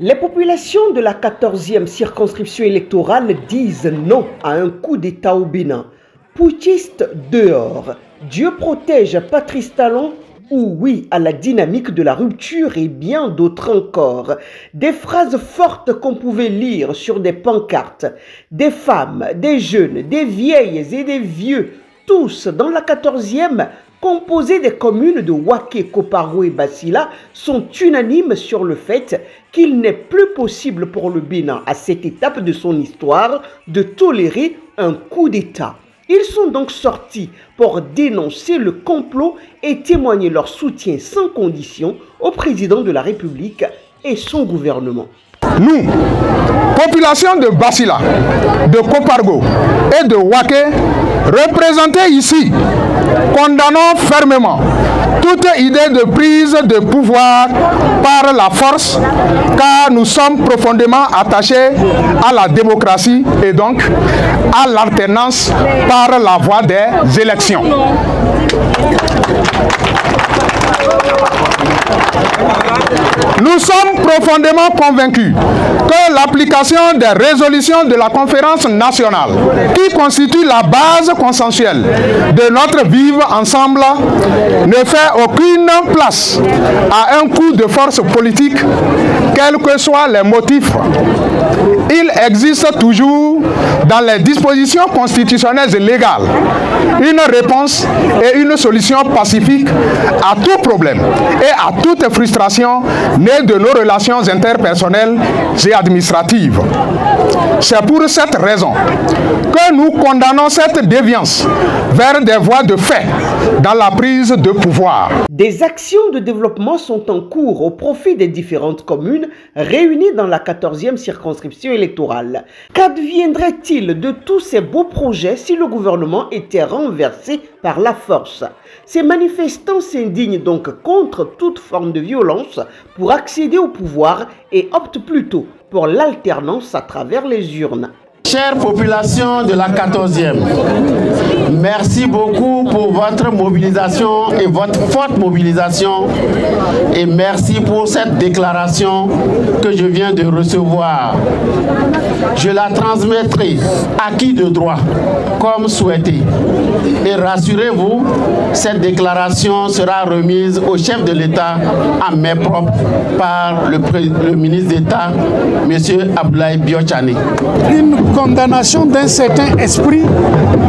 Les populations de la 14e circonscription électorale disent non à un coup d'État au Bénin. Putschiste dehors, Dieu protège Patrice Talon ou oui à la dynamique de la rupture et bien d'autres encore. Des phrases fortes qu'on pouvait lire sur des pancartes. Des femmes, des jeunes, des vieilles et des vieux, tous dans la 14e, composés des communes de Waké, Koparo et Basila, sont unanimes sur le fait qu'il n'est plus possible pour le Bénin, à cette étape de son histoire, de tolérer un coup d'État. Ils sont donc sortis pour dénoncer le complot et témoigner leur soutien sans condition au président de la République et son gouvernement. Nous, population de Basila, de Kopargo et de Waké, représentés ici, condamnons fermement toute idée de prise de pouvoir par la force, car nous sommes profondément attachés à la démocratie et donc à l'alternance par la voie des élections. Nous sommes profondément convaincus que l'application des résolutions de la conférence nationale, qui constitue la base consensuelle de notre vivre ensemble, ne fait aucune place à un coup de force politique, quels que soient les motifs. Il existe toujours dans les dispositions constitutionnelles et légales une réponse et une solution pacifique à tout problème et à toute frustration née de nos relations interpersonnelles et administratives. C'est pour cette raison que nous condamnons cette déviance vers des voies de fait dans la prise de pouvoir. Des actions de développement sont en cours au profit des différentes communes réunies dans la 14e circonscription électorale. Qu'adviendrait-il de tous ces beaux projets si le gouvernement était renversé par la force? Ces manifestants s'indignent donc contre toute forme de violence pour accéder au pouvoir et optent plutôt pour l'alternance à travers les urnes. Chère population de la 14e, merci beaucoup pour votre mobilisation et votre forte mobilisation et merci pour cette déclaration que je viens de recevoir. Je la transmettrai à qui de droit, comme souhaité. Et rassurez-vous, cette déclaration sera remise au chef de l'État en main propre par le ministre d'État, M. Abdoulaye Biotchane. Une condamnation d'un certain esprit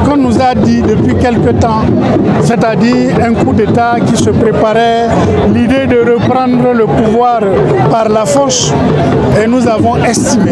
qu'on nous a dit depuis quelque temps, c'est-à-dire un coup d'État qui se préparait, l'idée de reprendre le pouvoir par la force, et nous avons estimé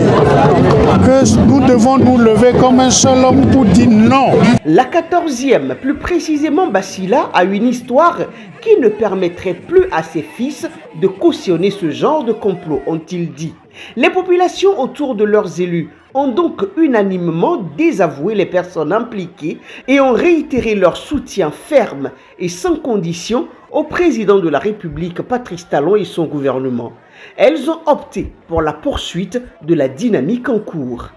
que nous devons nous lever comme un seul homme pour dire non. La 14e, plus précisément Basila, a une histoire qui ne permettrait plus à ses fils de cautionner ce genre de complot, ont-ils dit. Les populations autour de leurs élus ont donc unanimement désavoué les personnes impliquées et ont réitéré leur soutien ferme et sans condition au président de la République Patrice Talon et son gouvernement. Elles ont opté pour la poursuite de la dynamique en cours.